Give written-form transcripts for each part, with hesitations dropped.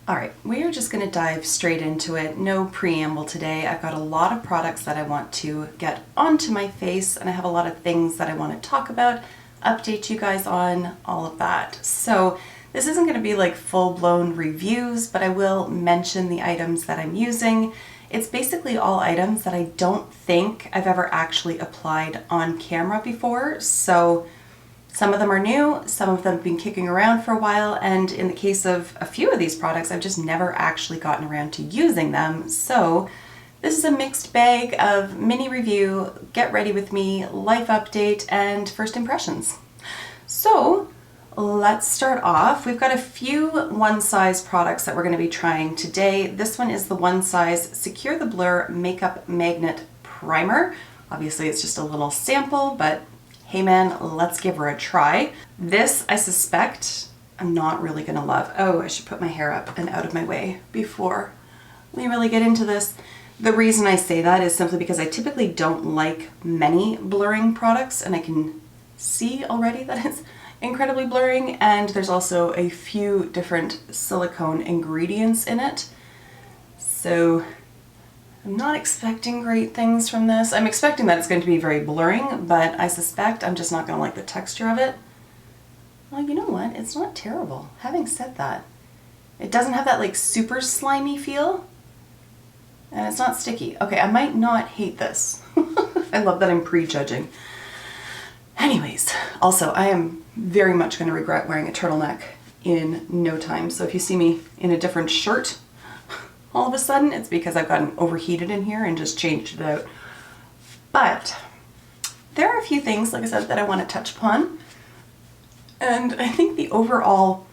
All right, we are just going to dive straight into it. No preamble today. I've got a lot of products that I want to get onto my face, and I have a lot of things that I want to talk about, update you guys on, all of that. So this isn't going to be like full-blown reviews, but I will mention the items that I'm using. It's basically all items that I don't think I've ever actually applied on camera before. So some of them are new, some of them have been kicking around for a while, and in the case of a few of these products, I've just never actually gotten around to using them. So this is a mixed bag of mini review, get ready with me, life update, and first impressions. So let's start off. We've got a few one size products that we're going to be trying today. This one is the one size Secure the Blur Makeup Magnet Primer. Obviously it's just a little sample, but hey man, let's give her a try. This, I suspect, I'm not really gonna love. Oh, I should put my hair up and out of my way before we really get into this. The reason I say that is simply because I typically don't like many blurring products, and I can see already that it's incredibly blurring, and there's also a few different silicone ingredients in it. So I'm not expecting great things from this. I'm expecting that it's going to be very blurring, but I suspect I'm just not going to like the texture of it. Well, you know what? It's not terrible. Having said that, it doesn't have that like super slimy feel, and it's not sticky. Okay, I might not hate this. I love that I'm prejudging. Anyways, also I am very much going to regret wearing a turtleneck in no time. So if you see me in a different shirt, all of a sudden, it's because I've gotten overheated in here and just changed it out. But there are a few things, like I said, that I want to touch upon. And I think the overall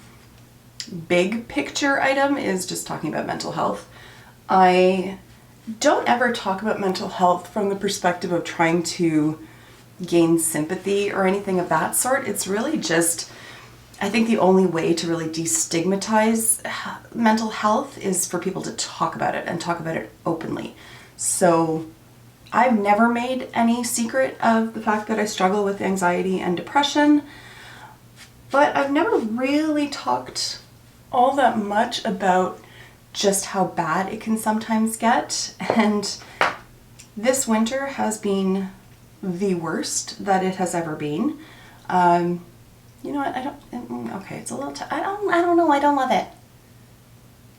big picture item is just talking about mental health. I don't ever talk about mental health from the perspective of trying to gain sympathy or anything of that sort. It's really just, I think the only way to really destigmatize mental health is for people to talk about it and talk about it openly. So I've never made any secret of the fact that I struggle with anxiety and depression, but I've never really talked all that much about just how bad it can sometimes get. And this winter has been the worst that it has ever been. You know what, okay, it's a little, I don't know, I don't love it.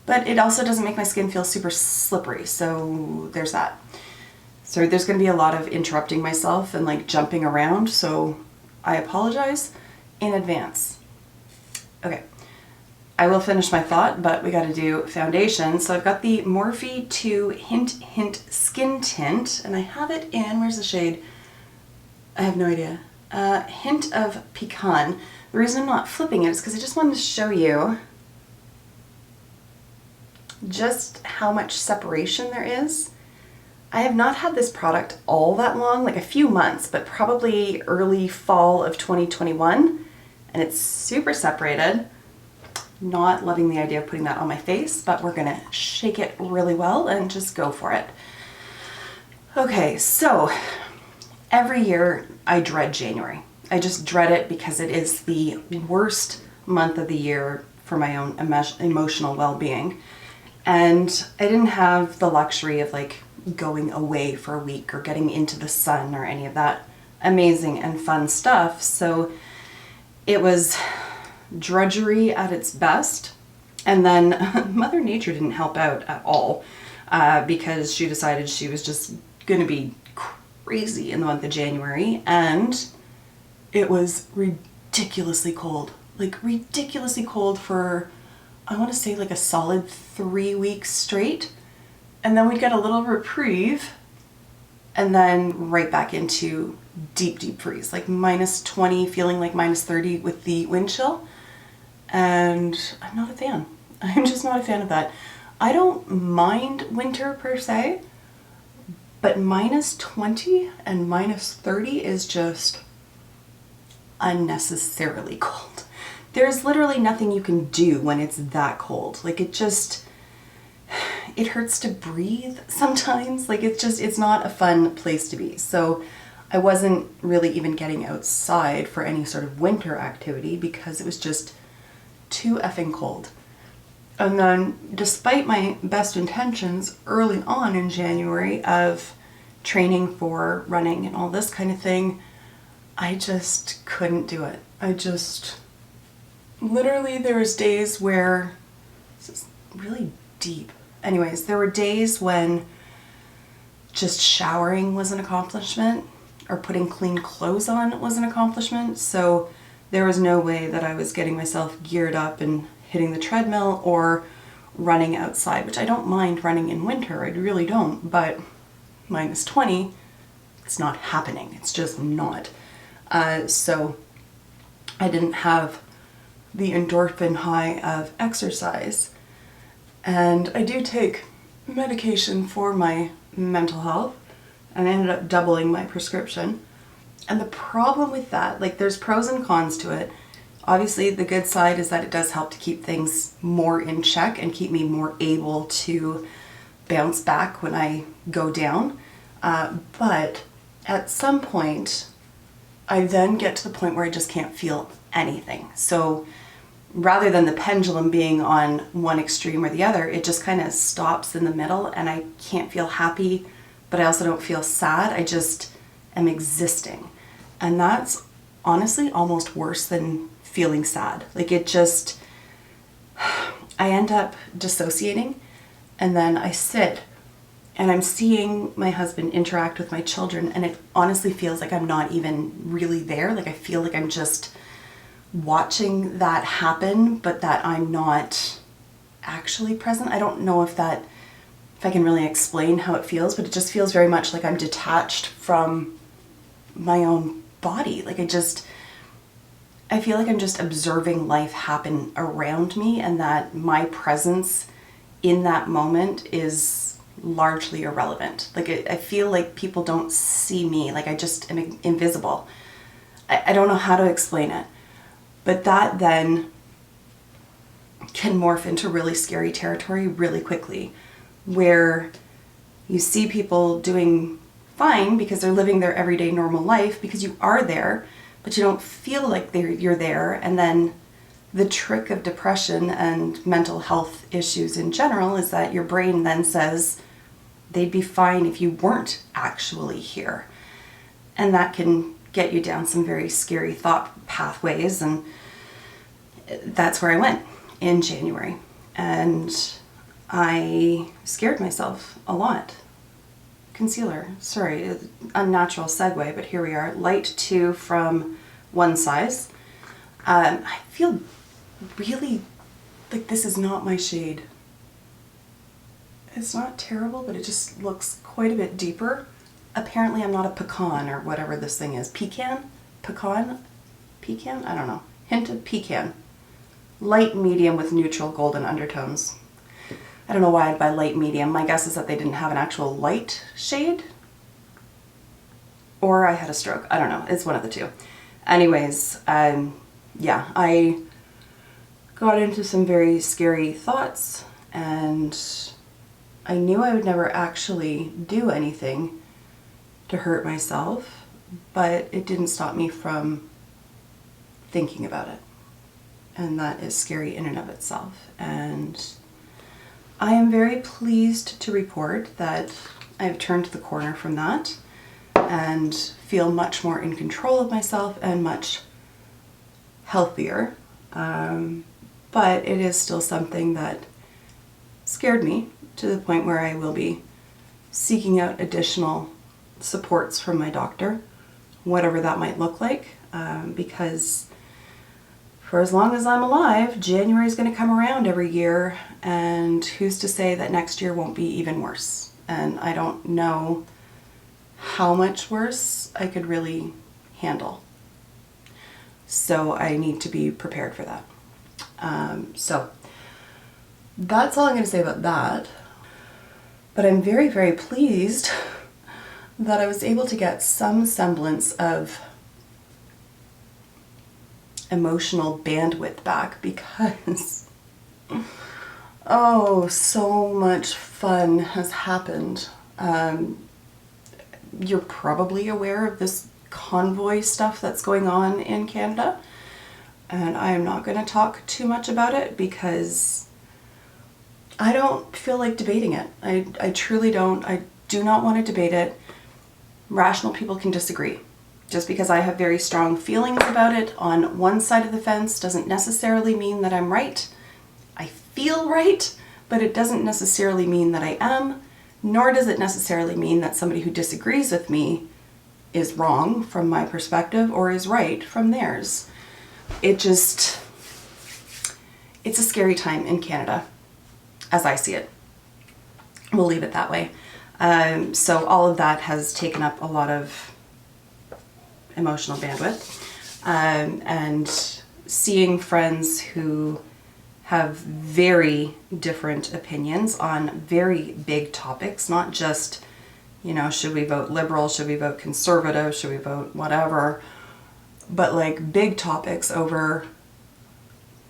But it also doesn't make my skin feel super slippery, so there's that. So there's going to be a lot of interrupting myself and like jumping around, so I apologize in advance. Okay, I will finish my thought, but we got to do foundation. So I've got the Morphe 2 Hint Skin Tint, and I have it in, where's the shade? I have no idea. Hint of Pecan. The reason I'm not flipping it is because I just wanted to show you just how much separation there is. I have not had this product all that long, like a few months, but probably early fall of 2021, and it's super separated. Not loving the idea of putting that on my face, but we're gonna shake it really well and just go for it. Okay, so every year I dread January. I just dread it because it is the worst month of the year for my own emotional well-being. And I didn't have the luxury of like going away for a week or getting into the sun or any of that amazing and fun stuff. So it was drudgery at its best. And then Mother Nature didn't help out at all because she decided she was just going to be crazy in the month of January, and it was ridiculously cold. Like ridiculously cold for, I want to say like a solid 3 weeks straight. And then we'd get a little reprieve and then right back into deep, deep freeze, like -20, feeling like -30 with the wind chill. And I'm not a fan. I'm just not a fan of that. I don't mind winter per se, but -20 and -30 is just unnecessarily cold. There's literally nothing you can do when it's that cold. Like it hurts to breathe sometimes. Like it's not a fun place to be. So I wasn't really even getting outside for any sort of winter activity because it was just too effing cold. And then, despite my best intentions early on in January of training for running and all this kind of thing, I just couldn't do it. Literally, there was days where, this is really deep. Anyways, there were days when just showering was an accomplishment, or putting clean clothes on was an accomplishment. So there was no way that I was getting myself geared up and hitting the treadmill or running outside, which I don't mind running in winter, I really don't, but -20, it's not happening. It's just not. So I didn't have the endorphin high of exercise. And I do take medication for my mental health, and I ended up doubling my prescription. And the problem with that, like, there's pros and cons to it. Obviously, the good side is that it does help to keep things more in check and keep me more able to bounce back when I go down. But at some point, I then get to the point where I just can't feel anything. So rather than the pendulum being on one extreme or the other, it just kind of stops in the middle, and I can't feel happy, but I also don't feel sad. I just am existing. And that's honestly almost worse than feeling sad. Like, it just, I end up dissociating, and then I sit and I'm seeing my husband interact with my children, and it honestly feels like I'm not even really there. Like, I feel like I'm just watching that happen, but that I'm not actually present. I don't know if I can really explain how it feels, but it just feels very much like I'm detached from my own body. Like, I feel like I'm just observing life happen around me, and that my presence in that moment is largely irrelevant. Like, I feel like people don't see me. Like, I just am invisible. I don't know how to explain it. But that then can morph into really scary territory really quickly, where you see people doing fine because they're living their everyday normal life because you are there, but you don't feel like you're there. And then the trick of depression and mental health issues in general is that your brain then says they'd be fine if you weren't actually here. And that can get you down some very scary thought pathways, and that's where I went in January. And I scared myself a lot. Concealer, sorry, unnatural segue, but here we are. Light 2 from One Size. I feel really like this is not my shade. It's not terrible, but it just looks quite a bit deeper. Apparently I'm not a pecan or whatever this thing is. Pecan? Pecan? Pecan? I don't know. Hint of pecan. Light medium with neutral golden undertones. I don't know why I'd buy light medium. My guess is that they didn't have an actual light shade. Or I had a stroke. I don't know. It's one of the two. Anyways, yeah, I got into some very scary thoughts, and I knew I would never actually do anything to hurt myself, but it didn't stop me from thinking about it. And that is scary in and of itself. And I am very pleased to report that I've turned the corner from that and feel much more in control of myself and much healthier. But it is still something that scared me to the point where I will be seeking out additional supports from my doctor, whatever that might look like, because for as long as I'm alive, January is going to come around every year, and who's to say that next year won't be even worse? And I don't know how much worse I could really handle. So I need to be prepared for that. So that's all I'm going to say about that. But I'm very, very pleased that I was able to get some semblance of emotional bandwidth back, because oh, so much fun has happened. You're probably aware of this convoy stuff that's going on in Canada, and I am not going to talk too much about it because I don't feel like debating it. I truly don't. I do not want to debate it. Rational people can disagree. Just because I have very strong feelings about it on one side of the fence doesn't necessarily mean that I'm right. I feel right, but it doesn't necessarily mean that I am, nor does it necessarily mean that somebody who disagrees with me is wrong from my perspective or is right from theirs. It's a scary time in Canada, as I see it. We'll leave it that way. So all of that has taken up a lot of emotional bandwidth. And seeing friends who have very different opinions on very big topics, not just, you know, should we vote liberal, should we vote conservative, should we vote whatever, but like big topics over,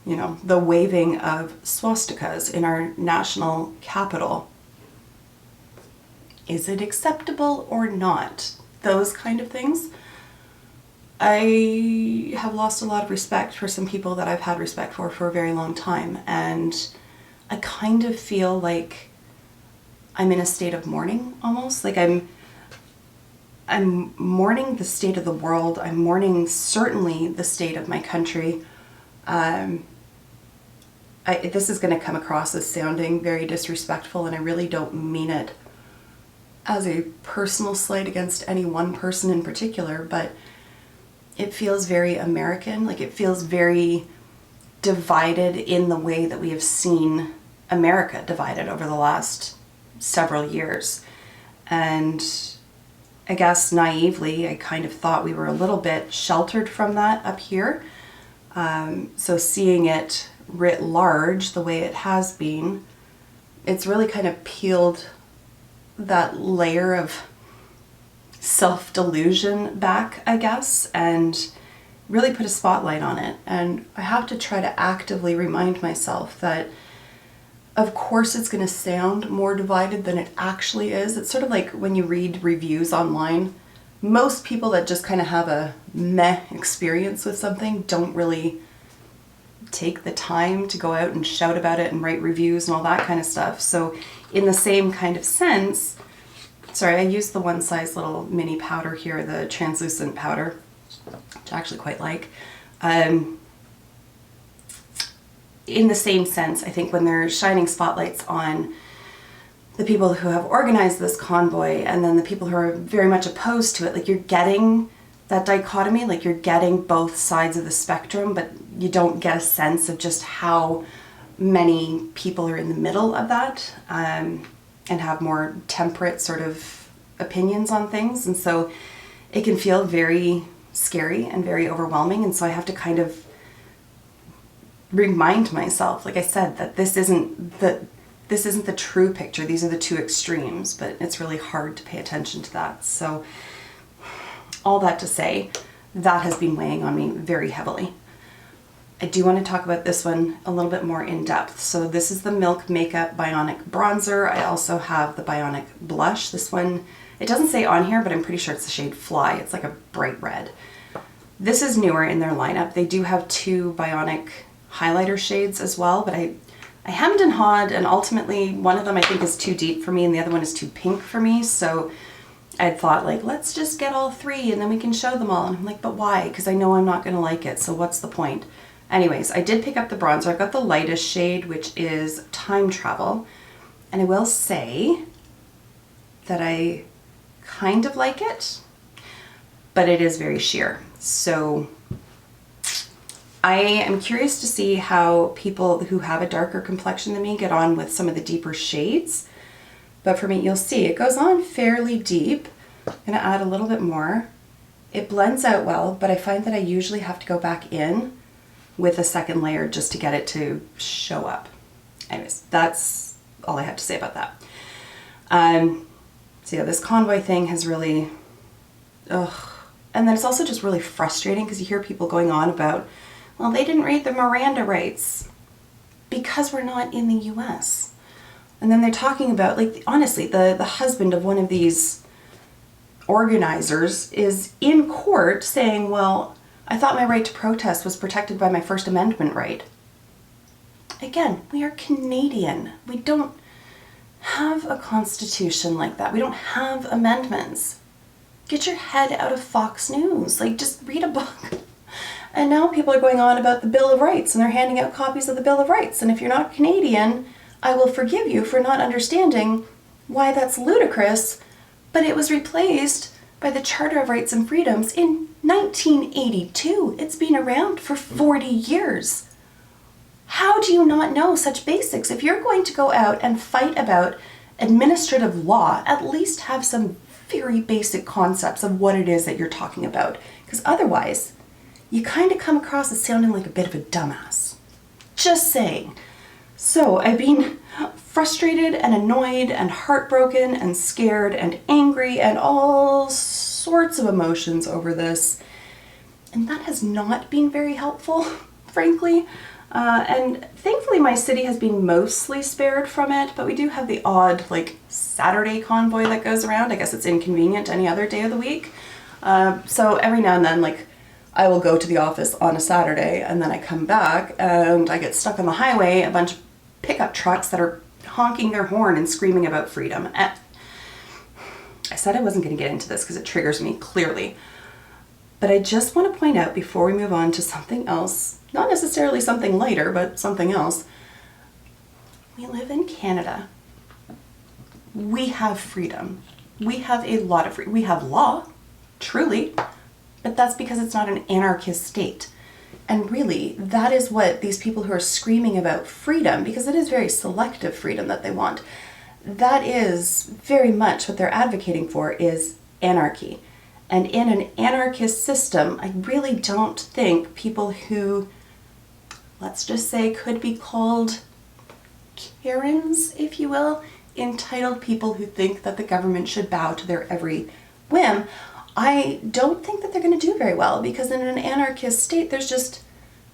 you know, the waving of swastikas in our national capital. Is it acceptable or not? Those kind of things. I have lost a lot of respect for some people that I've had respect for a very long time, and I kind of feel like I'm in a state of mourning almost. Like I'm mourning the state of the world. I'm mourning certainly the state of my country. This is going to come across as sounding very disrespectful, and I really don't mean it as a personal slight against any one person in particular, but it feels very American. Like it feels very divided in the way that we have seen America divided over the last several years. And I guess naively, I kind of thought we were a little bit sheltered from that up here. So seeing it writ large the way it has been, it's really kind of peeled that layer of self-delusion back, I guess, and really put a spotlight on it. And I have to try to actively remind myself that of course it's going to sound more divided than it actually is. It's sort of like when you read reviews online. Most people that just kind of have a meh experience with something don't really take the time to go out and shout about it and write reviews and all that kind of stuff. So in the same kind of sense, sorry, I used the one size little mini powder here, the translucent powder, which I actually quite like. In the same sense, I think when they're shining spotlights on the people who have organized this convoy and then the people who are very much opposed to it, like you're getting that dichotomy, like you're getting both sides of the spectrum, but you don't get a sense of just how many people are in the middle of that and have more temperate sort of opinions on things. And so it can feel very scary and very overwhelming. And so I have to kind of remind myself, like I said, that this isn't the true picture. These are the two extremes, but it's really hard to pay attention to that. So all that to say, that has been weighing on me very heavily. I do want to talk about this one a little bit more in depth. So this is the Milk Makeup Bionic Bronzer. I also have the Bionic Blush. This one, it doesn't say on here, but I'm pretty sure it's the shade Fly. It's like a bright red. This is newer in their lineup. They do have two Bionic highlighter shades as well, but I hemmed and hawed, and ultimately one of them I think is too deep for me and the other one is too pink for me. So I thought, like, let's just get all three and then we can show them all. And I'm like, but why? Because I know I'm not going to like it, so what's the point? Anyways, I did pick up the bronzer. I've got the lightest shade, which is Time Travel. And I will say that I kind of like it, but it is very sheer. So I am curious to see how people who have a darker complexion than me get on with some of the deeper shades. But for me, you'll see it goes on fairly deep. I'm gonna add a little bit more. It blends out well, but I find that I usually have to go back in with a second layer just to get it to show up. Anyways, that's all I have to say about that. So yeah, this convoy thing has really, ugh. And then it's also just really frustrating because you hear people going on about, well, they didn't read the Miranda rights because we're not in the US. And then they're talking about, like, honestly, the husband of one of these organizers is in court saying, well, I thought my right to protest was protected by my First Amendment right. Again, we are Canadian. We don't have a constitution like that. We don't have amendments. Get your head out of Fox News. Like, just read a book. And now people are going on about the Bill of Rights, and they're handing out copies of the Bill of Rights. And if you're not Canadian, I will forgive you for not understanding why that's ludicrous, but it was replaced by the Charter of Rights and Freedoms in 1982. It's been around for 40 years. How do you not know such basics? If you're going to go out and fight about administrative law, at least have some very basic concepts of what it is that you're talking about. Because otherwise, you kind of come across as sounding like a bit of a dumbass. Just saying. So I've been frustrated and annoyed and heartbroken and scared and angry and all sorts of emotions over this. And that has not been very helpful, frankly. And thankfully my city has been mostly spared from it, but we do have the odd like Saturday convoy that goes around. I guess it's inconvenient any other day of the week. So every now and then, like, I will go to the office on a Saturday and then I come back and I get stuck on the highway, a bunch of pickup trucks that are honking their horn and screaming about freedom. I said I wasn't going to get into this because it triggers me clearly. But I just want to point out before we move on to something else, not necessarily something lighter, but something else. We live in Canada. We have freedom. We have a lot of freedom. We have law, truly, but that's because it's not an anarchist state. And really, that is what these people who are screaming about freedom, because it is very selective freedom that they want, that is very much what they're advocating for, is anarchy. And in an anarchist system, I really don't think people who, let's just say, could be called Karens, if you will, entitled people who think that the government should bow to their every whim, I don't think that they're going to do very well, because in an anarchist state, there's just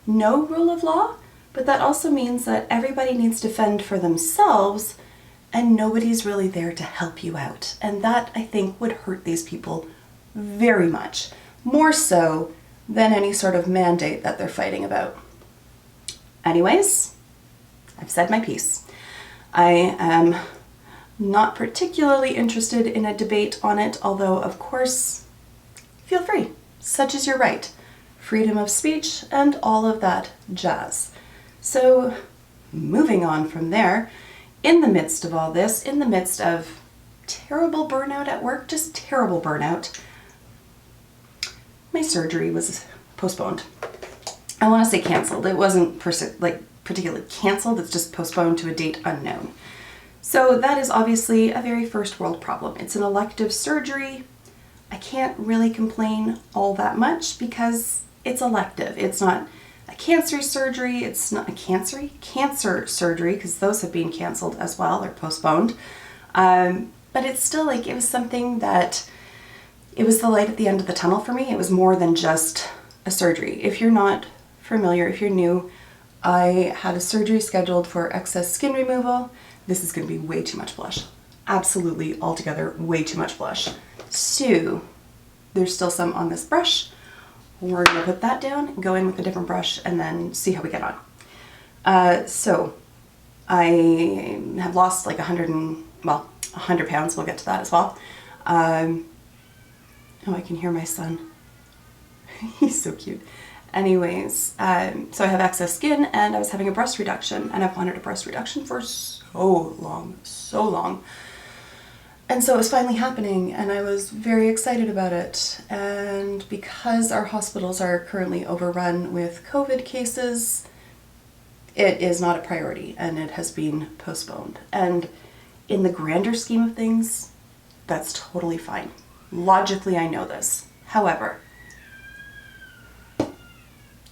no rule of law, but that also means that everybody needs to fend for themselves and nobody's really there to help you out. And that, I think, would hurt these people very much, more so than any sort of mandate that they're fighting about. Anyways, I've said my piece. I am not particularly interested in a debate on it, although of course, feel free. Such is your right. Freedom of speech and all of that jazz. So moving on from there, in the midst of all this, in the midst of terrible burnout at work, just terrible burnout, my surgery was postponed. I want to say canceled. It wasn't particularly canceled, it's just postponed to a date unknown. So that is obviously a very first world problem. It's an elective surgery. I can't really complain all that much because it's elective. It's not a cancer surgery. It's not a cancer surgery, because those have been canceled as well or postponed. But it's still like, it was something that, it was the light at the end of the tunnel for me. It was more than just a surgery. If you're not familiar, if you're new, I had a surgery scheduled for excess skin removal. This is going to be way too much blush. Absolutely, altogether, way too much blush. So, there's still some on this brush. We're going to put that down, go in with a different brush, and then see how we get on. So, I have lost like 100 pounds. We'll get to that as well. Oh, I can hear my son. He's so cute. Anyways, so I have excess skin and I was having a breast reduction, and I've wanted a breast reduction for so long. And so it was finally happening and I was very excited about it. And because our hospitals are currently overrun with COVID cases, it is not a priority and it has been postponed. And in the grander scheme of things, that's totally fine. Logically, I know this. However,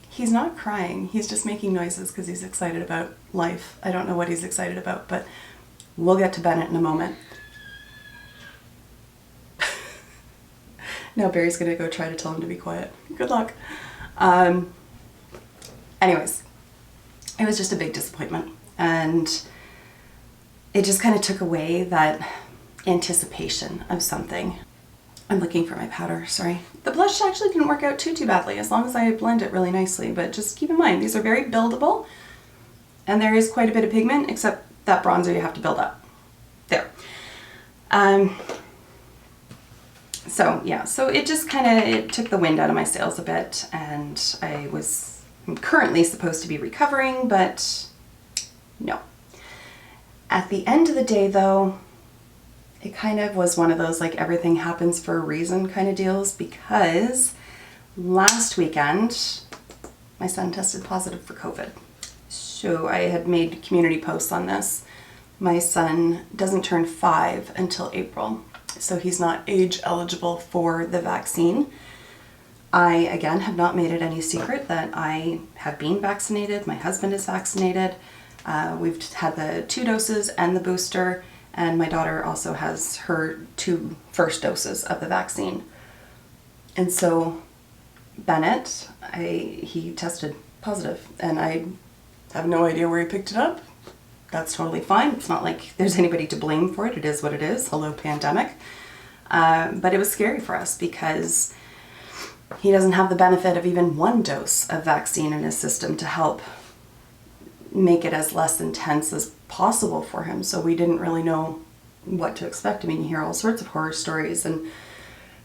he's not crying. He's just making noises because he's excited about life. I don't know what he's excited about, but we'll get to Bennett in a moment. Now Barry's gonna go try to tell him to be quiet. Good luck. Anyways, it was just a big disappointment, and it just kind of took away that anticipation of something. I'm looking for my powder, sorry. The blush actually didn't work out too badly, as long as I blend it really nicely, but just keep in mind, these are very buildable. And there is quite a bit of pigment, except that bronzer you have to build up. There. So yeah, so it just it took the wind out of my sails a bit, and I'm currently supposed to be recovering, but no. At the end of the day though, it kind of was one of those like everything happens for a reason kind of deals, because last weekend my son tested positive for COVID. So I had made community posts on this. My son doesn't turn 5 until April, so he's not age eligible for the vaccine. I, again, have not made it any secret that I have been vaccinated. My husband is vaccinated. We've had the 2 doses and the booster, and my daughter also has her 2 first doses of the vaccine. And so Bennett, he tested positive, and I have no idea where he picked it up. That's totally fine. It's not like there's anybody to blame for it. It is what it is. Hello, pandemic. But it was scary for us because he doesn't have the benefit of even 1 dose of vaccine in his system to help make it as less intense as possible for him. So we didn't really know what to expect. I mean, you hear all sorts of horror stories, and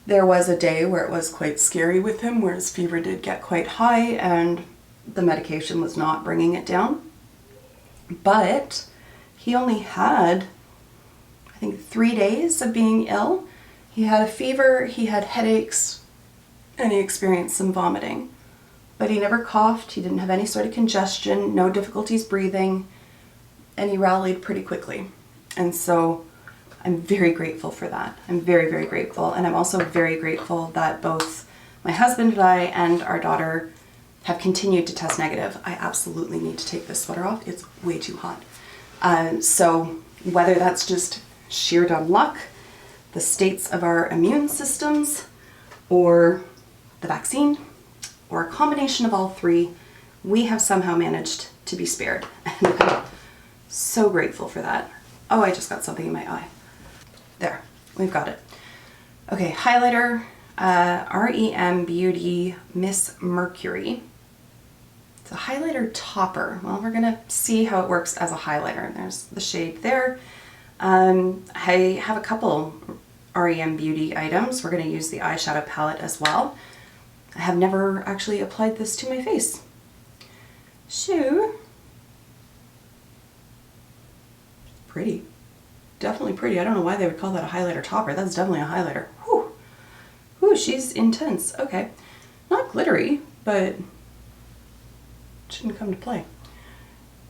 there was a day where it was quite scary with him, where his fever did get quite high and the medication was not bringing it down. But he only had, I think, 3 days of being ill. He had a fever, he had headaches, and he experienced some vomiting. But he never coughed, he didn't have any sort of congestion, no difficulties breathing, and he rallied pretty quickly. And so I'm very grateful for that. I'm very, very grateful. And I'm also very grateful that both my husband and I and our daughter have continued to test negative. I absolutely need to take this sweater off. It's way too hot. So whether that's just sheer dumb luck, the states of our immune systems, or the vaccine, or a combination of all 3, we have somehow managed to be spared. And I'm so grateful for that. Oh, I just got something in my eye. There, we've got it. Okay, highlighter, REM Beauty Miss Mercury. It's a highlighter topper. Well, we're gonna see how it works as a highlighter. There's the shade there. I have a couple REM Beauty items. We're gonna use the eyeshadow palette as well. I have never actually applied this to my face. So, pretty. Definitely pretty. I don't know why they would call that a highlighter topper. That's definitely a highlighter. Whew. Whew, she's intense. Okay. Not glittery, but shouldn't come to play.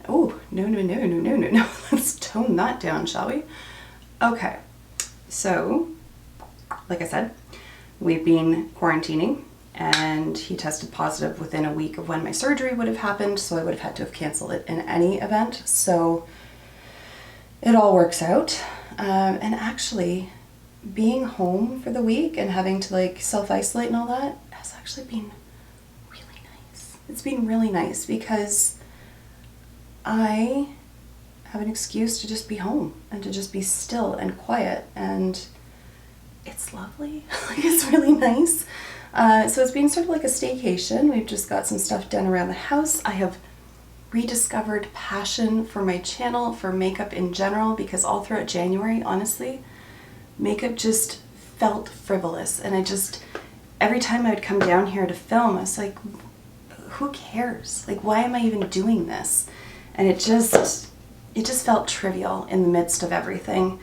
Oh, no. Let's tone that down, shall we? Okay. So, like I said, we've been quarantining, and he tested positive within a week of when my surgery would have happened, so I would have had to have canceled it in any event. So it all works out. And actually, being home for the week and having to like self-isolate and all that has actually been really nice. It's been really nice because I have an excuse to just be home and to just be still and quiet, and it's lovely. Like, it's really nice. So it's been sort of like a staycation. We've just got some stuff done around the house. I have rediscovered passion for my channel, for makeup in general, because all throughout January, honestly, makeup just felt frivolous. And every time I would come down here to film, I was like, who cares? Like, why am I even doing this? And it just felt trivial in the midst of everything.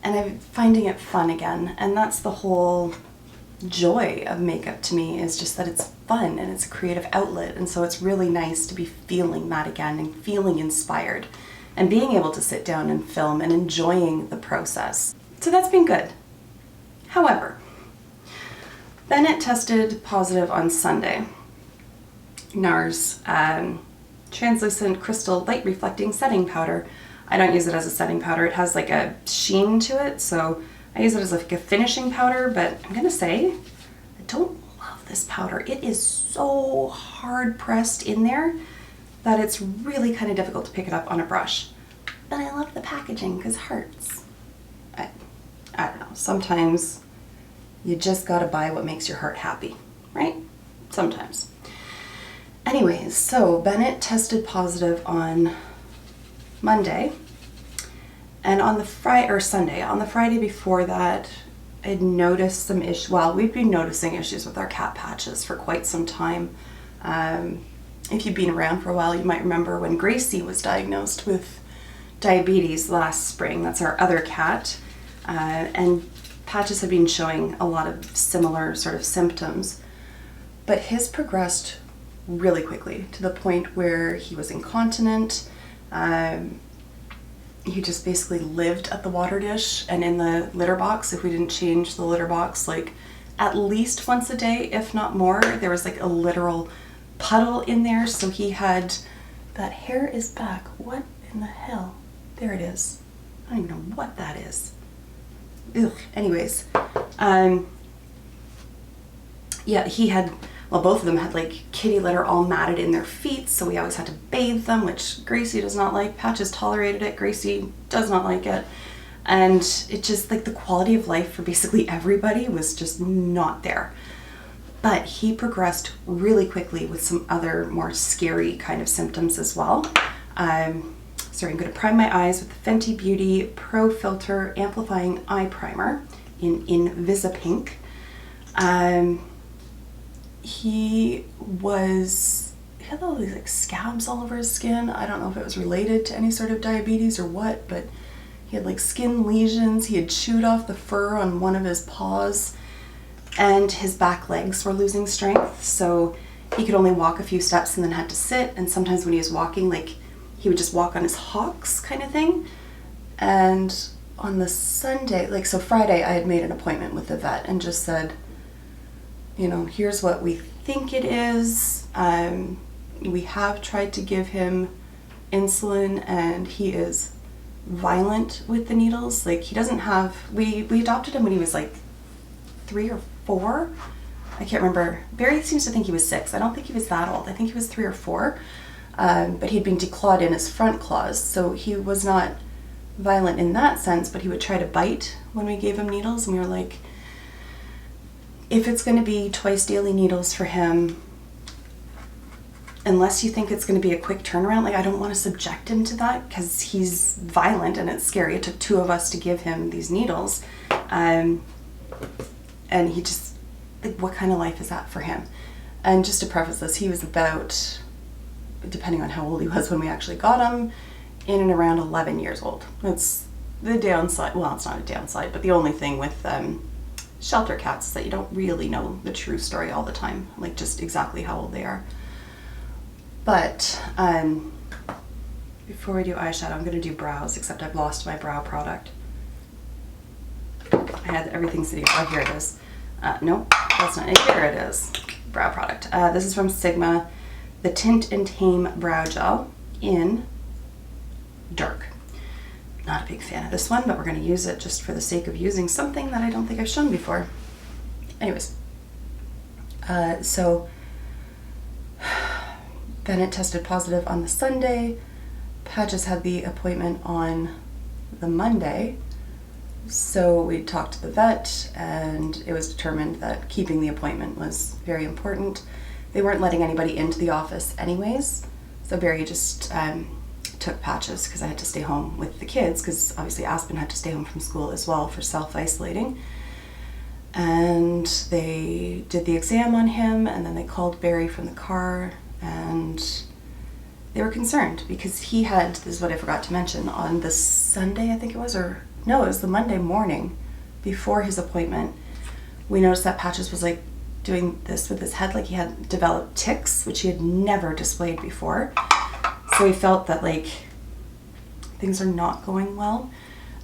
And I'm finding it fun again. And that's the whole joy of makeup to me, is just that it's fun and it's a creative outlet. And so it's really nice to be feeling that again and feeling inspired and being able to sit down and film and enjoying the process. So that's been good. However, Bennett tested positive on Sunday. NARS translucent crystal light reflecting setting powder. I don't use it as a setting powder. It has like a sheen to it, so I use it as like a finishing powder, but I'm gonna say I don't love this powder. It is so hard pressed in there that it's really kind of difficult to pick it up on a brush. But I love the packaging because hearts. I don't know, sometimes you just gotta buy what makes your heart happy, right? Sometimes. Anyways, so Bennett tested positive on Monday, and on the Sunday, on the Friday before that, I'd noticed some issues. Well, we've been noticing issues with our cat Patches for quite some time. If you've been around for a while, you might remember when Gracie was diagnosed with diabetes last spring. That's our other cat. And Patches had been showing a lot of similar sort of symptoms, but his progressed really quickly to the point where he was incontinent. He just basically lived at the water dish and in the litter box. If we didn't change the litter box like at least once a day, if not more, there was like a literal puddle in there. So he had, that hair is back. What in the hell? There it is. I don't even know what that is. Ugh. Anyways, yeah, he had, well, both of them had like kitty litter all matted in their feet, so we always had to bathe them, which Gracie does not like. Patches tolerated it, Gracie does not like it. And it just, like, the quality of life for basically everybody was just not there. But he progressed really quickly with some other more scary kind of symptoms as well. Sorry, I'm going to prime my eyes with the Fenty Beauty Pro Filter Amplifying Eye Primer in Invisipink. He had all these like scabs all over his skin. I don't know if it was related to any sort of diabetes or what, but he had like skin lesions. He had chewed off the fur on one of his paws, and his back legs were losing strength. So he could only walk a few steps and then had to sit. And sometimes when he was walking, like, he would just walk on his hocks kind of thing. And on the Sunday, like, so Friday, I had made an appointment with the vet and just said, you know, here's what we think it is. We have tried to give him insulin, and he is violent with the needles. Like, he doesn't have, we adopted him when he was like 3 or 4. I can't remember. Barry seems to think he was 6. I don't think he was that old. I think he was 3 or 4. But he'd been declawed in his front claws, so he was not violent in that sense, but he would try to bite when we gave him needles, and we were like, if it's going to be twice daily needles for him, unless you think it's going to be a quick turnaround, like, I don't want to subject him to that because he's violent and it's scary. It took 2 of us to give him these needles. And he just, like, what kind of life is that for him? And just to preface this, he was about, depending on how old he was when we actually got him, in and around 11 years old. That's the downside. Well, it's not a downside, but the only thing with shelter cats is that you don't really know the true story all the time, like just exactly how old they are. But before we do eyeshadow, I'm going to do brows, except I've lost my brow product. I had everything sitting, oh, here it is. Nope, that's not it. Here it is. Brow product. This is from Sigma, the Tint and Tame Brow Gel in Dark. Not a big fan of this one, but we're going to use it just for the sake of using something that I don't think I've shown before. Anyways, so Bennett tested positive on the Sunday. Patches had the appointment on the Monday. So we talked to the vet, and it was determined that keeping the appointment was very important. They weren't letting anybody into the office anyways, so Barry just took Patches because I had to stay home with the kids, because obviously Aspen had to stay home from school as well for self-isolating. And they did the exam on him, and then they called Barry from the car, and they were concerned because he had, this is what I forgot to mention, on the Sunday, I think it was, or no, it was the Monday morning before his appointment, we noticed that Patches was like doing this with his head, like he had developed tics, which he had never displayed before. So we felt that, like, things are not going well,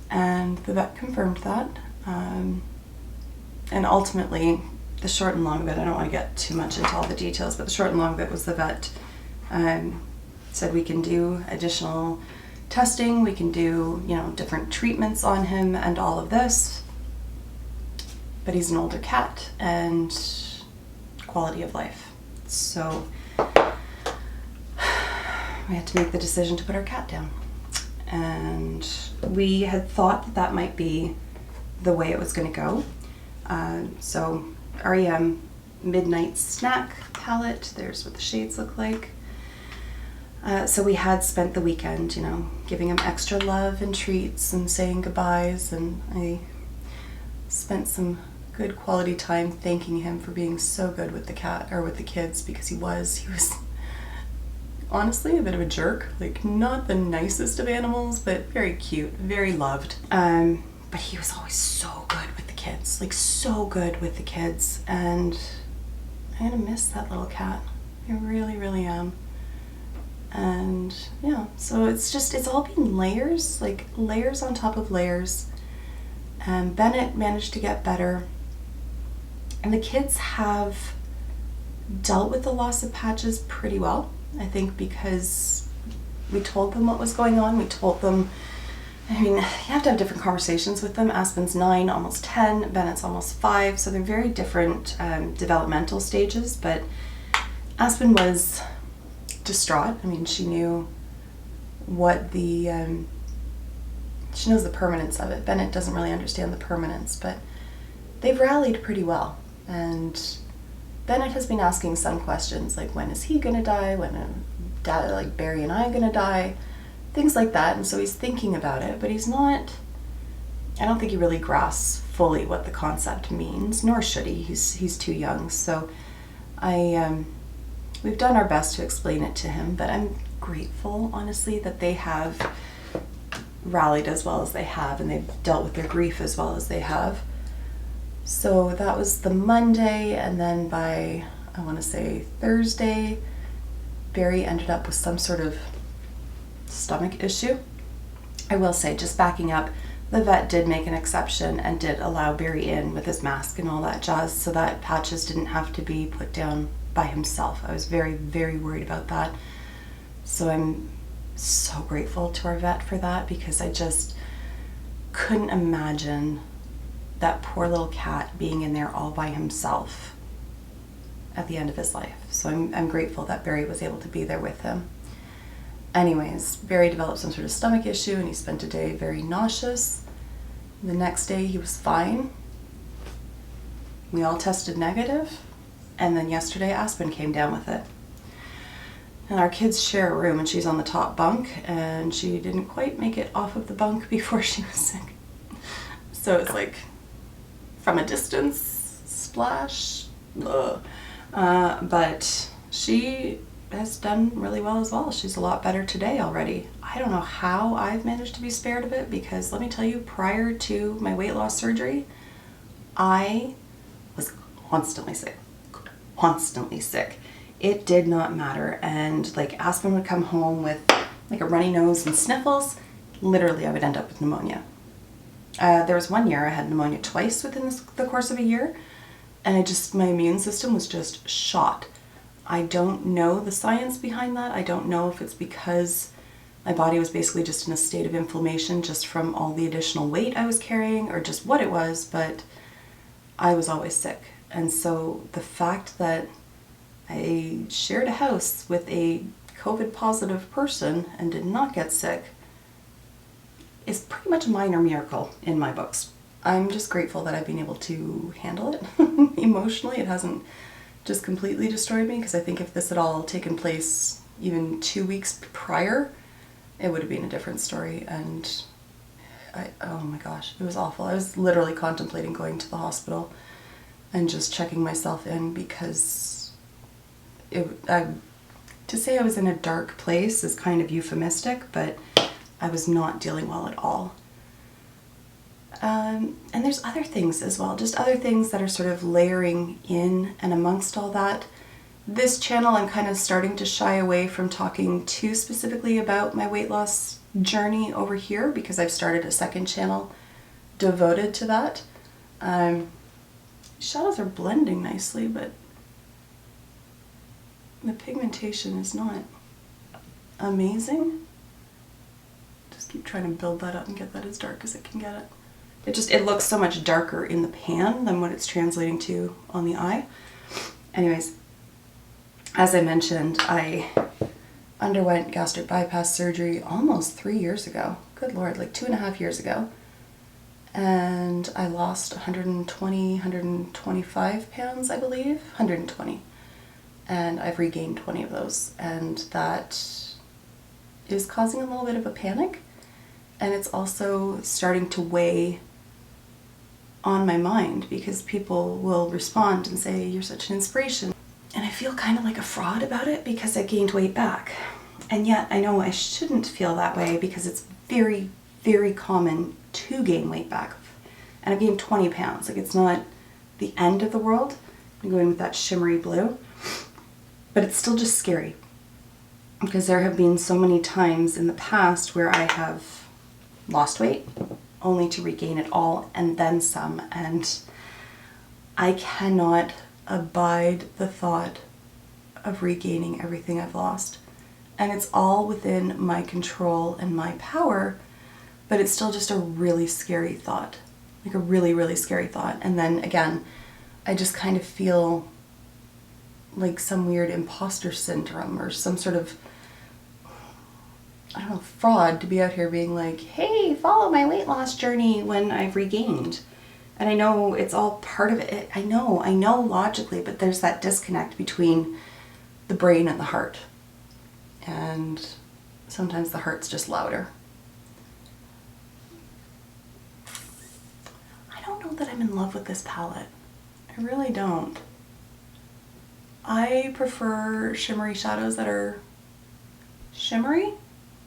and the vet confirmed that. And ultimately, the short and long of it, I don't want to get too much into all the details, but the short and long of it was the vet said we can do additional testing, we can do, you know, different treatments on him and all of this, but he's an older cat and quality of life. So we had to make the decision to put our cat down. And we had thought that that might be the way it was going to go. So REM Midnight Snack palette, there's what the shades look like. So we had spent the weekend, you know, giving him extra love and treats and saying goodbyes, and I spent some good quality time thanking him for being so good with the cat, or with the kids, because he was honestly a bit of a jerk, like not the nicest of animals, but very cute, very loved. But he was always so good with the kids, like so good with the kids, and I'm gonna miss that little cat. I really, really am. And yeah, so it's all been layers, like layers on top of layers. And Bennett managed to get better, and the kids have dealt with the loss of Patches pretty well, I think, because we told them what was going on. We told them, I mean, you have to have different conversations with them. Aspen's 9, almost 10, Bennett's almost 5, so they're very different developmental stages, but Aspen was distraught. I mean, she knew what the, she knows the permanence of it. Bennett doesn't really understand the permanence, but they've rallied pretty well. And Bennett has been asking some questions, like when is he gonna die? When Dad, like Barry and I, gonna die? Things like that. And so he's thinking about it, but he's not, I don't think he really grasps fully what the concept means, nor should he. He's too young. So we've done our best to explain it to him, but I'm grateful, honestly, that they have rallied as well as they have, and they've dealt with their grief as well as they have. So that was the Monday, and then by, I want to say Thursday, Barry ended up with some sort of stomach issue. I will say, just backing up, the vet did make an exception and did allow Barry in with his mask and all that jazz, so that Patches didn't have to be put down by himself. I was very, very worried about that. So I'm so grateful to our vet for that, because I just couldn't imagine that poor little cat being in there all by himself at the end of his life. So I'm grateful that Barry was able to be there with him. Anyways, Barry developed some sort of stomach issue, and he spent a day very nauseous. The next day he was fine. We all tested negative, and then yesterday Aspen came down with it. And our kids share a room, and she's on the top bunk, and she didn't quite make it off of the bunk before she was sick. So it's like, from a distance, splash, but she has done really well as well. She's a lot better today already. I don't know how I've managed to be spared of it, because let me tell you, prior to my weight loss surgery, I was constantly sick. Constantly sick. It did not matter. And like Aspen would come home with like a runny nose and sniffles. Literally, I would end up with pneumonia. There was one year I had pneumonia twice within the course of a year, and my immune system was just shot. I don't know the science behind that. I don't know if it's because my body was basically just in a state of inflammation just from all the additional weight I was carrying, or just what it was, but I was always sick. And so the fact that I shared a house with a COVID positive person and did not get sick is pretty much a minor miracle in my books. I'm just grateful that I've been able to handle it emotionally. It hasn't just completely destroyed me, because I think if this had all taken place even 2 weeks prior, it would have been a different story. And oh my gosh, it was awful. I was literally contemplating going to the hospital and just checking myself in, because to say I was in a dark place is kind of euphemistic, but I was not dealing well at all. And there's other things as well, just other things that are sort of layering in and amongst all that. This channel, I'm kind of starting to shy away from talking too specifically about my weight loss journey over here, because I've started a second channel devoted to that. Shadows are blending nicely, but the pigmentation is not amazing. Just keep trying to build that up and get that as dark as it can get it. It looks so much darker in the pan than what it's translating to on the eye. Anyways, as I mentioned, I underwent gastric bypass surgery almost 3 years ago. Good Lord, like 2.5 years ago. And I lost 125 pounds, I believe. 120. And I've regained 20 of those. And that is causing a little bit of a panic, and it's also starting to weigh on my mind because people will respond and say, "You're such an inspiration." And I feel kind of like a fraud about it because I gained weight back. And yet I know I shouldn't feel that way because it's very, very common to gain weight back. And I've gained 20 pounds. Like, it's not the end of the world. I'm going with that shimmery blue. But it's still just scary because there have been so many times in the past where I have lost weight only to regain it all and then some. And I cannot abide the thought of regaining everything I've lost. And it's all within my control and my power, but it's still just a really scary thought. Like a really, really scary thought. And then again, I just kind of feel like some weird imposter syndrome or some sort of, I don't know, fraud to be out here being like, "Hey, follow my weight loss journey," when I've regained. And I know it's all part of it. I know logically, but there's that disconnect between the brain and the heart. And sometimes the heart's just louder. I don't know that I'm in love with this palette. I really don't. I prefer shimmery shadows that are shimmery.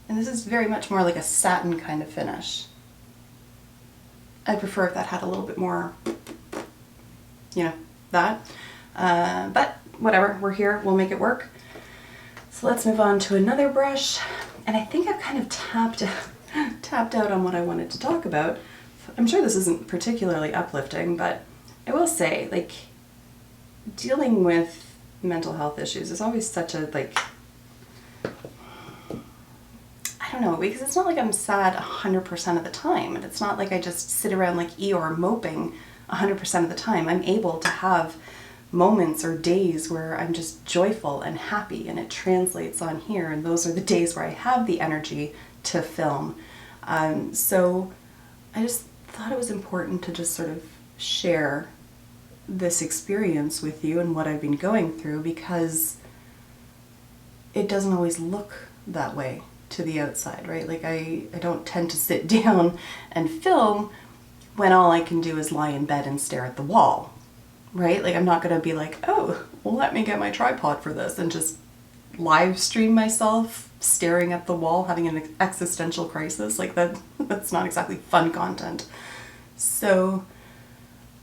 And this is very much more like a satin kind of finish. I prefer if that had a little bit more, that. But whatever, we're here, we'll make it work. So let's move on to another brush. And I think I've kind of tapped out on what I wanted to talk about. I'm sure this isn't particularly uplifting, but I will say, like, dealing with mental health issues is always such a, like, I don't know, because it's not like I'm sad 100% of the time, and it's not like I just sit around like Eeyore moping 100% of the time. I'm able to have moments or days where I'm just joyful and happy, and it translates on here, and those are the days where I have the energy to film. So I just thought it was important to just sort of share this experience with you and what I've been going through, because it doesn't always look that way to the outside, right? Like I don't tend to sit down and film when all I can do is lie in bed and stare at the wall, right? Like I'm not gonna be like, "Oh, well, let me get my tripod for this," and just live stream myself staring at the wall having an existential crisis. Like that's not exactly fun content. So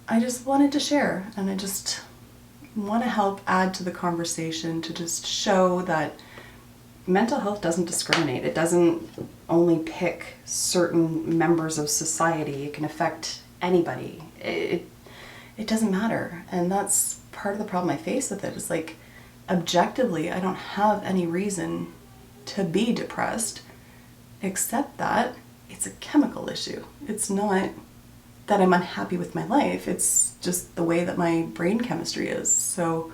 I just wanted to share, and I just want to help add to the conversation to just show that mental health doesn't discriminate. It doesn't only pick certain members of society. It can affect anybody. It doesn't matter. And that's part of the problem I face with it. Is like, objectively, I don't have any reason to be depressed, except that it's a chemical issue. It's not that I'm unhappy with my life. It's just the way that my brain chemistry is. So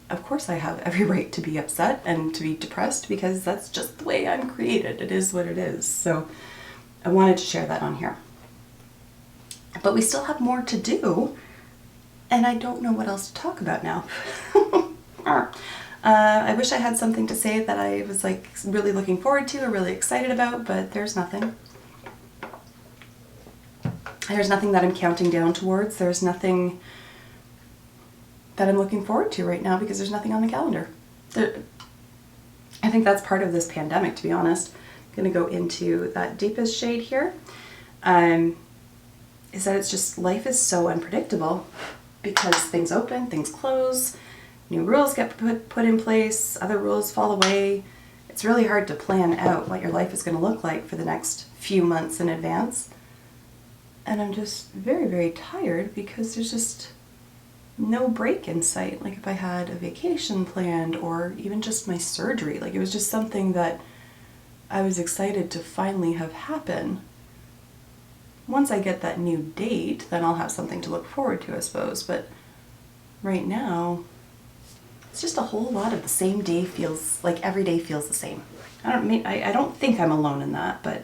of course I have every right to be upset and to be depressed, because that's just the way I'm created. It is what it is. So I wanted to share that on here. But we still have more to do, and I don't know what else to talk about now. I wish I had something to say that I was like really looking forward to or really excited about, but there's nothing. There's nothing that I'm counting down towards. There's nothing that I'm looking forward to right now because there's nothing on the calendar. I think that's part of this pandemic, to be honest. I'm going to go into that deepest shade here. Is that it's just, life is so unpredictable because things open, things close, new rules get put in place, other rules fall away. It's really hard to plan out what your life is going to look like for the next few months in advance. And I'm just very, very tired because there's just no break in sight. Like if I had a vacation planned or even just my surgery, like it was just something that I was excited to finally have happen. Once I get that new date, then I'll have something to look forward to, I suppose. But right now, it's just a whole lot of the same day. Feels like every day feels the same. I don't think I'm alone in that, but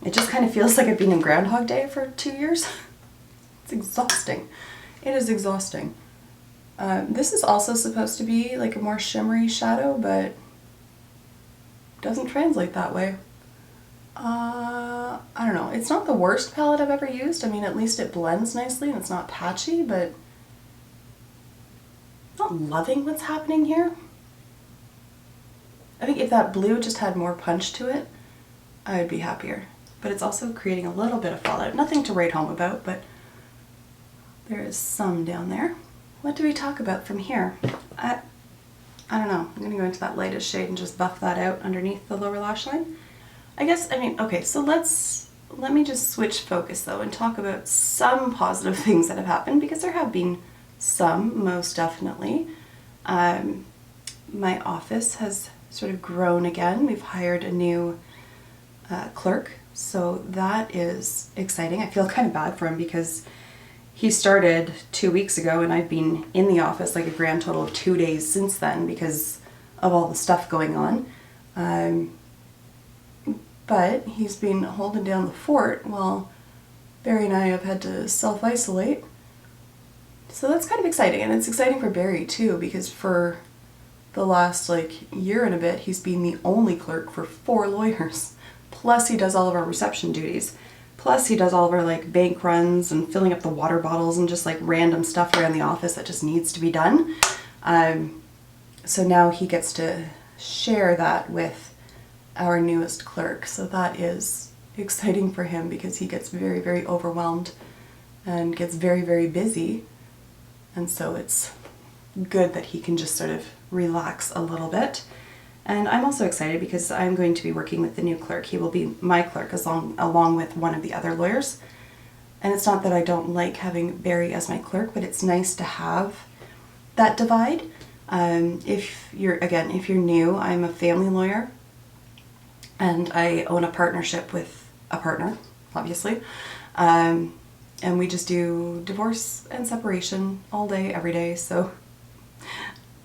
it just kind of feels like I've been in Groundhog Day for 2 years. It's exhausting. It is exhausting. This is also supposed to be like a more shimmery shadow, but doesn't translate that way. I don't know. It's not the worst palette I've ever used. I mean, at least it blends nicely and it's not patchy, but not loving what's happening here. I think if that blue just had more punch to it, I would be happier. But it's also creating a little bit of fallout. Nothing to write home about, but there is some down there. What do we talk about from here? I don't know. I'm going to go into that lightest shade and just buff that out underneath the lower lash line. I guess, I mean, okay, so let me just switch focus though and talk about some positive things that have happened, because there have been some, most definitely. My office has sort of grown again. We've hired a new clerk, so that is exciting. I feel kind of bad for him because he started 2 weeks ago and I've been in the office like a grand total of 2 days since then because of all the stuff going on. But he's been holding down the fort while Barry and I have had to self-isolate. So that's kind of exciting, and it's exciting for Barry too, because for the last year and a bit he's been the only clerk for 4 lawyers. Plus he does all of our reception duties. Plus he does all of our bank runs and filling up the water bottles and just random stuff around the office that just needs to be done. So now he gets to share that with our newest clerk, so that is exciting for him because he gets very, very overwhelmed and gets very, very busy, and so it's good that he can just sort of relax a little bit. And I'm also excited because I'm going to be working with the new clerk. He will be my clerk along with one of the other lawyers, and it's not that I don't like having Barry as my clerk, but it's nice to have that divide. If you're new, I'm a family lawyer and I own a partnership with a partner, obviously. And we just do divorce and separation all day, every day, so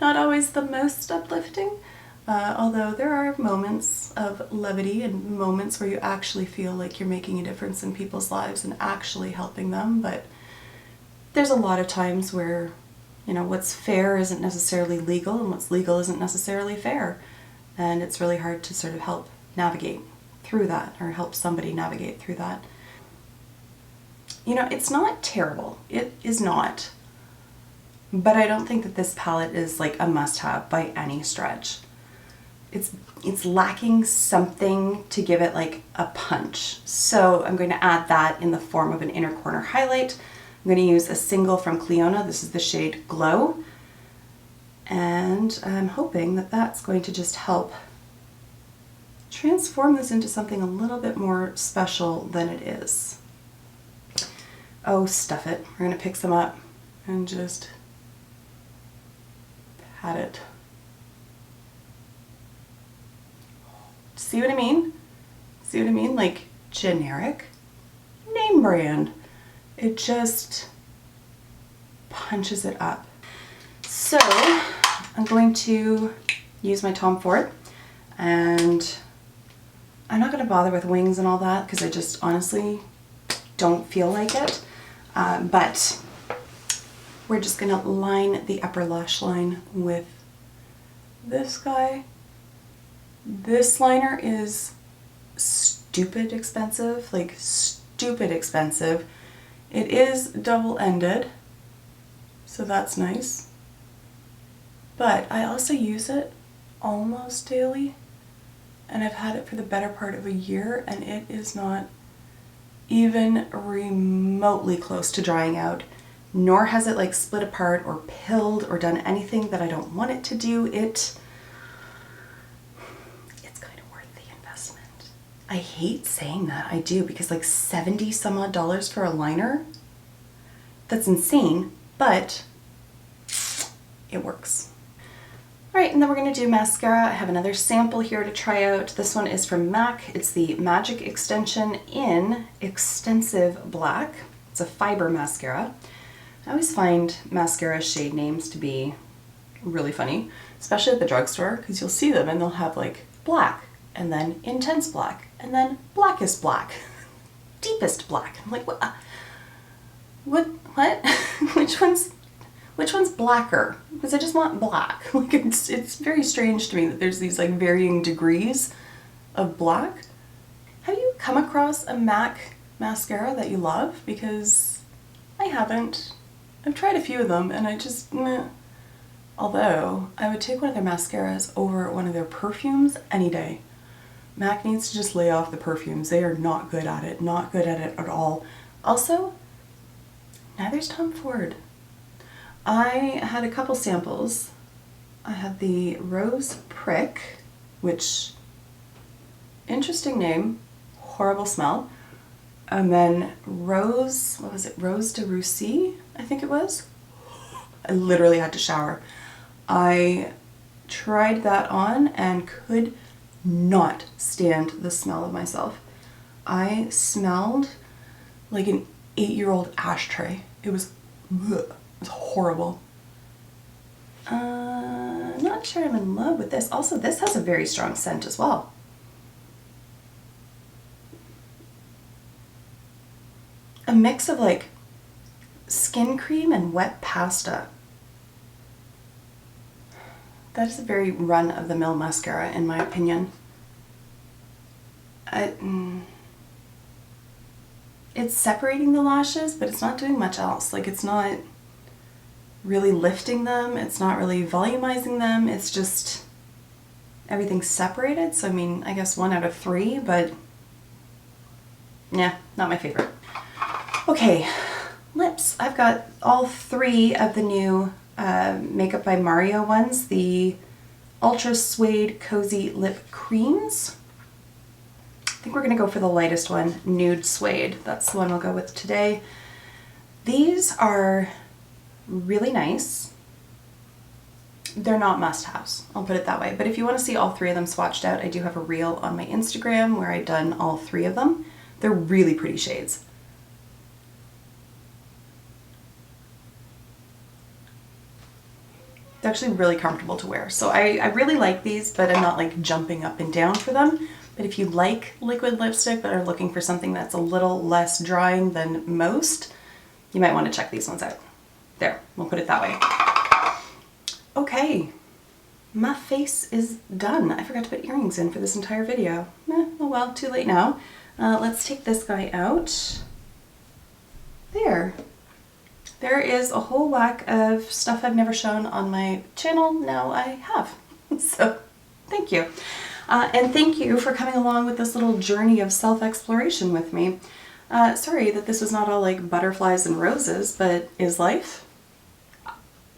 not always the most uplifting. Although there are moments of levity and moments where you actually feel like you're making a difference in people's lives and actually helping them, but there's a lot of times where, what's fair isn't necessarily legal and what's legal isn't necessarily fair. And it's really hard to sort of help navigate through that, or help somebody navigate through that. It's not terrible. It is not. But I don't think that this palette is a must-have by any stretch. It's lacking something to give it a punch. So I'm going to add that in the form of an inner corner highlight. I'm going to use a single from Cleona. This is the shade Glow. And I'm hoping that that's going to just help transform this into something a little bit more special than it is. Oh, stuff it. We're going to pick some up and just pat it. See what I mean? See what I mean? Generic name brand. It just punches it up. So I'm going to use my Tom Ford, and I'm not going to bother with wings and all that because I just honestly don't feel like it. But we're just going to line the upper lash line with this guy. This liner is stupid expensive, stupid expensive. It is double-ended, so that's nice. But I also use it almost daily, and I've had it for the better part of a year, and it is not even remotely close to drying out, nor has it split apart or pilled or done anything that I don't want it to do. It's kind of worth the investment. I hate saying that, I do, because 70 some odd dollars for a liner, that's insane, but it works. Alright, and then we're going to do mascara. I have another sample here to try out. This one is from MAC. It's the Magic Extension in Extensive Black. It's a fiber mascara. I always find mascara shade names to be really funny, especially at the drugstore, because you'll see them and they'll have black, and then intense black, and then blackest black, deepest black. I'm like, what? Which one's blacker? Because I just want black. It's very strange to me that there's these varying degrees of black. Have you come across a MAC mascara that you love? Because I haven't. I've tried a few of them and I just, meh. Although, I would take one of their mascaras over one of their perfumes any day. MAC needs to just lay off the perfumes. They are not good at it. Not good at it at all. Also, neither's Tom Ford. I had a couple samples. I had the Rose Prick, which, interesting name, horrible smell. And then Rose, what was it? Rose de Russie, I think it was. I literally had to shower. I tried that on and could not stand the smell of myself. I smelled like an 8-year-old ashtray. It was horrible. Not sure I'm in love with this. Also, this has a very strong scent as well. A mix of like skin cream and wet pasta. That is a very run-of-the-mill mascara, in my opinion. It's separating the lashes, but it's not doing much else. Like, it's not really lifting them. It's not really volumizing them. It's just everything's separated. So, I mean, I guess 1 out of 3, but yeah, not my favorite. Okay, lips. I've got all 3 of the new Makeup by Mario ones, the Ultra Suede Cozy Lip Creams. I think we're going to go for the lightest one, Nude Suede. That's the one we'll go with today. These are really nice. They're not must-haves, I'll put it that way. But if you want to see all 3 of them swatched out, I do have a reel on my Instagram where I've done all 3 of them. They're really pretty shades. They're actually really comfortable to wear. So I really like these, but I'm not like jumping up and down for them. But if you like liquid lipstick but are looking for something that's a little less drying than most, you might want to check these ones out. There, we'll put it that way. Okay, my face is done. I forgot to put earrings in for this entire video. Oh well, too late now. Let's take this guy out. There. There is a whole whack of stuff I've never shown on my channel. Now I have. So thank you. And thank you for coming along with this little journey of self-exploration with me. Sorry that this was not all like butterflies and roses, but is life?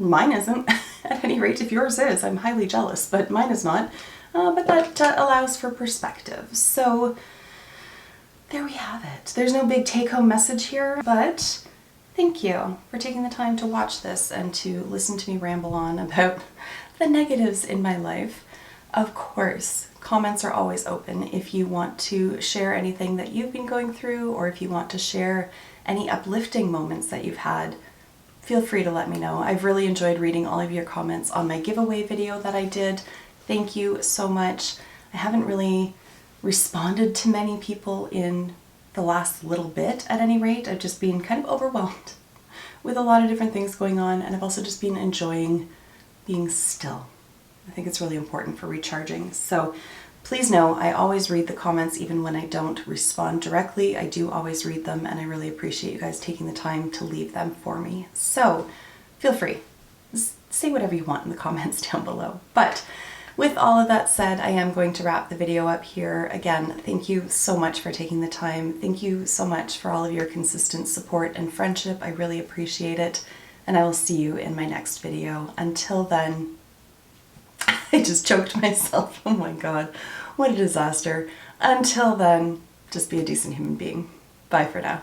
Mine isn't. At any rate, if yours is, I'm highly jealous, but mine is not. But that allows for perspective. So there we have it. There's no big take-home message here, but thank you for taking the time to watch this and to listen to me ramble on about the negatives in my life. Of course, comments are always open if you want to share anything that you've been going through, or if you want to share any uplifting moments that you've had. Feel free to let me know. I've really enjoyed reading all of your comments on my giveaway video that I did. Thank you so much. I haven't really responded to many people in the last little bit, at any rate. I've just been kind of overwhelmed with a lot of different things going on, and I've also just been enjoying being still. I think it's really important for recharging. So please know I always read the comments even when I don't respond directly. I do always read them, and I really appreciate you guys taking the time to leave them for me. So feel free. Say whatever you want in the comments down below. But with all of that said, I am going to wrap the video up here. Again, thank you so much for taking the time. Thank you so much for all of your consistent support and friendship. I really appreciate it. And I will see you in my next video. Until then, I just choked myself. Oh my God, what a disaster. Until then, just be a decent human being. Bye for now.